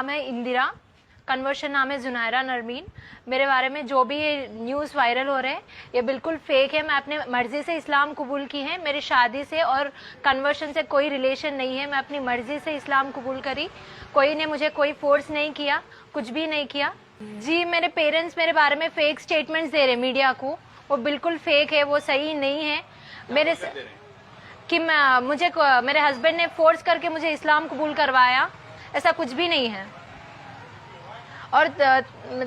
नाम है इंदिरा, कन्वर्शन नाम है जुनैरा नरमीन। मेरे बारे में जो भी ये न्यूज़ वायरल हो रहे हैं ये बिल्कुल फेक है। मैं अपने मर्जी से इस्लाम कबूल की है। मेरी शादी से और कन्वर्शन से कोई रिलेशन नहीं है। मैं अपनी मर्जी से इस्लाम कबूल करी। कोई ने मुझे कोई फोर्स नहीं किया, कुछ भी नहीं किया। जी, मेरे पेरेंट्स मेरे बारे में फेक स्टेटमेंट्स दे रहे मीडिया को, वो बिल्कुल फेक है, वो सही नहीं है। मेरे कि मुझे मेरे हस्बैंड ने फोर्स करके मुझे इस्लाम कबूल करवाया, ऐसा कुछ भी नहीं है। और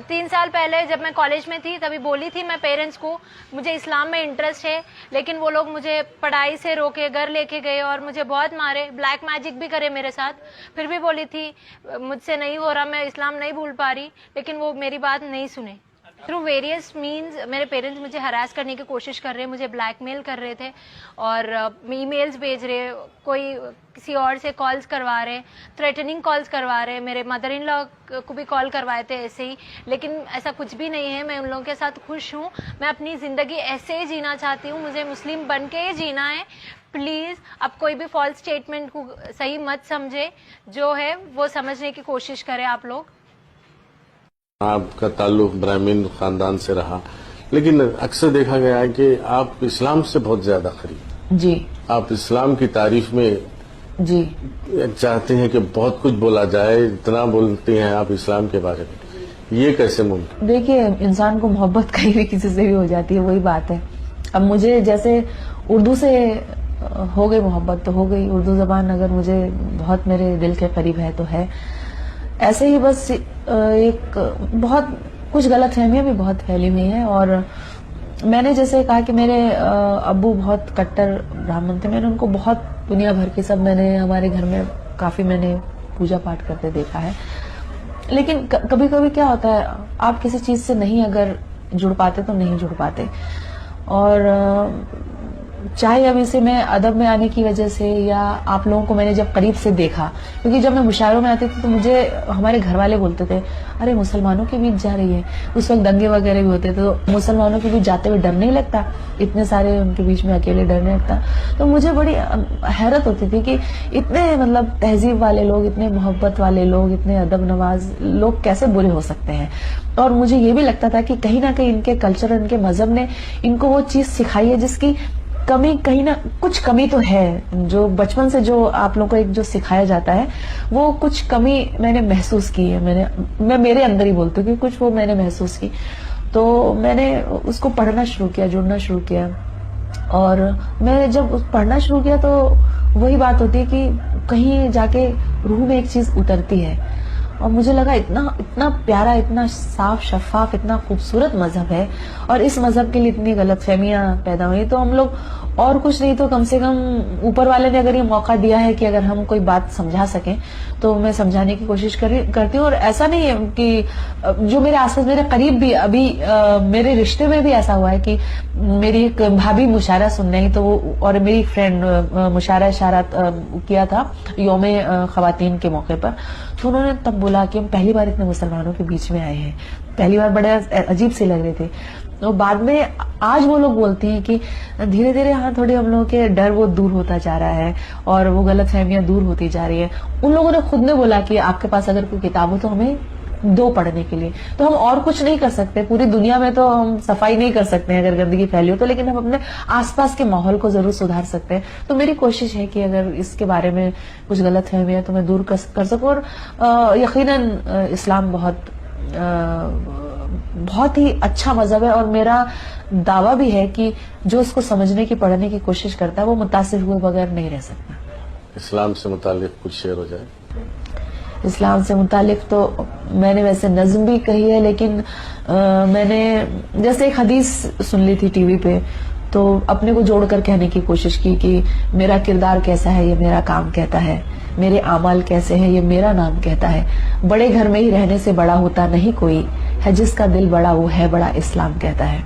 3 साल पहले जब मैं कॉलेज में थी तभी बोली थी मैं पेरेंट्स को मुझे इस्लाम में इंटरेस्ट है, लेकिन वो लोग मुझे पढ़ाई से रोके, घर लेके गए और मुझे बहुत मारे, ब्लैक मैजिक भी करे मेरे साथ। फिर भी बोली थी मुझसे नहीं हो रहा, मैं इस्लाम नहीं भूल पा रही, लेकिन वो मेरी बात नहीं सुने। थ्रू वेरियस मीन्स मेरे पेरेंट्स मुझे हरास करने की कोशिश कर रहे, मुझे ब्लैकमेल कर रहे थे और ईमेल्स भेज रहे, कोई किसी और से कॉल्स करवा रहे, थ्रेटनिंग कॉल्स करवा रहे। मेरे मदर इन लॉ को भी कॉल करवाए थे ऐसे ही, लेकिन ऐसा कुछ भी नहीं है। मैं उन लोगों के साथ खुश हूँ। मैं अपनी ज़िंदगी ऐसे ही जीना चाहती हूँ, मुझे मुस्लिम बन के ही जीना है। प्लीज़ अब कोई भी फॉल्स स्टेटमेंट को सही मत समझे, जो है वो समझने की कोशिश करें आप लोग। आपका ताल्लुक ब्राह्मण खानदान से रहा, लेकिन अक्सर देखा गया है कि आप इस्लाम से बहुत ज्यादा करीब। जी, आप इस्लाम की तारीफ में जी चाहते हैं कि बहुत कुछ बोला जाए, इतना बोलते हैं आप इस्लाम के बारे में, ये कैसे मुमकिन? देखिए, इंसान को मोहब्बत कहीं भी किसी से भी हो जाती है, वही बात है। अब मुझे जैसे उर्दू से हो गई मोहब्बत तो हो गई, उर्दू जबान अगर मुझे बहुत मेरे दिल के करीब है तो है। ऐसे ही बस एक बहुत कुछ गलतफहमियां भी बहुत फैली हुई हैं। और मैंने जैसे कहा कि मेरे अब्बू बहुत कट्टर ब्राह्मण थे, मैंने उनको बहुत दुनिया भर की सब मैंने हमारे घर में काफी मैंने पूजा पाठ करते देखा है। लेकिन कभी कभी क्या होता है, आप किसी चीज से नहीं अगर जुड़ पाते तो नहीं जुड़ पाते। और चाहे अब इसे मैं अदब में आने की वजह से या आप लोगों को मैंने जब करीब से देखा, क्योंकि जब मैं मुशायरों में आती थी तो मुझे हमारे घर वाले बोलते थे अरे मुसलमानों के बीच जा रही है। उस वक्त दंगे वगैरह भी होते थे, तो मुसलमानों के बीच जाते हुए डर नहीं लगता, इतने सारे उनके बीच में अकेले डर नहीं लगता। तो मुझे बड़ी हैरत होती थी कि इतने मतलब तहजीब वाले लोग, इतने मोहब्बत वाले लोग, इतने अदब नवाज लोग कैसे बुरे हो सकते हैं। और मुझे ये भी लगता था कि कहीं ना कहीं इनके कल्चर, इनके मजहब ने इनको वो चीज सिखाई है जिसकी कमी कहीं ना कुछ कमी तो है। जो बचपन से जो आप लोगों को एक जो सिखाया जाता है वो कुछ कमी मैंने महसूस की है। मैं मेरे अंदर ही बोलती हूँ कि कुछ वो मैंने महसूस की, तो मैंने उसको पढ़ना शुरू किया, जुड़ना शुरू किया। और मैं जब पढ़ना शुरू किया तो वही बात होती है कि कहीं जाके रूह में एक चीज उतरती है। और मुझे लगा इतना प्यारा, इतना साफ शफाफ, इतना खूबसूरत मजहब है, और इस मजहब के लिए इतनी गलतफहमियां पैदा हुई। तो हम लोग और कुछ नहीं तो कम से कम ऊपर वाले ने अगर ये मौका दिया है कि अगर हम कोई बात समझा सकें तो मैं समझाने की कोशिश करती हूँ। और ऐसा नहीं है कि जो मेरे आसपास मेरे करीब भी अभी मेरे रिश्ते में भी ऐसा हुआ है कि मेरी एक भाभी मुशायरा सुन रही तो वो, और मेरी फ्रेंड मुशायरा इशारात किया था यौमे खवातीन के मौके पर, तो उन्होंने तब बोला कि हम पहली बार इतने मुसलमानों के बीच में आए हैं। पहली बार बड़े अजीब से लग रहे थे। तो बाद में आज वो लोग बोलते हैं कि धीरे धीरे हाँ थोड़े हम लोगों के डर वो दूर होता जा रहा है और वो गलतफहमियां दूर होती जा रही है। उन लोगों ने खुद ने बोला कि आपके पास अगर कोई किताब हो तो हमें दो पढ़ने के लिए। तो हम और कुछ नहीं कर सकते, पूरी दुनिया में तो हम सफाई नहीं कर सकते हैं अगर गंदगी फैली हो तो, लेकिन हम अपने आसपास के माहौल को जरूर सुधार सकते हैं। तो मेरी कोशिश है कि अगर इसके बारे में कुछ गलतफहमी है तो मैं दूर कर सकूं। और यकीनन इस्लाम बहुत ही अच्छा मजहब है, और मेरा दावा भी है कि जो इसको समझने की, पढ़ने की कोशिश करता है वो मुतासिर हुए बगैर नहीं रह सकता। इस्लाम से मुतालिक कुछ शेर हो जाए। इस्लाम से मुतालिक तो मैंने वैसे नज्म भी कही है, लेकिन मैंने जैसे एक हदीस सुन ली थी टीवी पे, तो अपने को जोड़कर कहने की कोशिश की कि मेरा किरदार कैसा है ये मेरा काम कहता है, मेरे आमाल कैसे हैं ये मेरा नाम कहता है, बड़े घर में ही रहने से बड़ा होता नहीं कोई, है जिसका दिल बड़ा वो है बड़ा इस्लाम कहता है।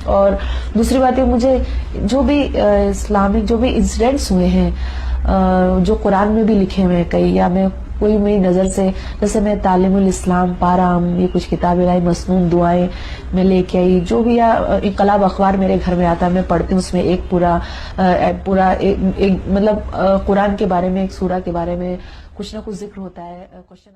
और दूसरी बात है, मुझे जो भी इस्लामिक जो भी इंसिडेंट्स हुए हैं जो कुरान में भी लिखे हुए हैं कई, या मैं कोई मेरी नजर से, जैसे मैं तालीमुल इस्लाम, पाराम, ये कुछ किताबें लाई, मसनून दुआएं मैं लेके आई, जो भी, या इनकलाब अखबार मेरे घर में आता है मैं पढ़ती हूँ, उसमें एक पूरा मतलब कुरान के बारे में, एक सूरा के बारे में कुछ ना कुछ जिक्र होता है, क्वेश्चन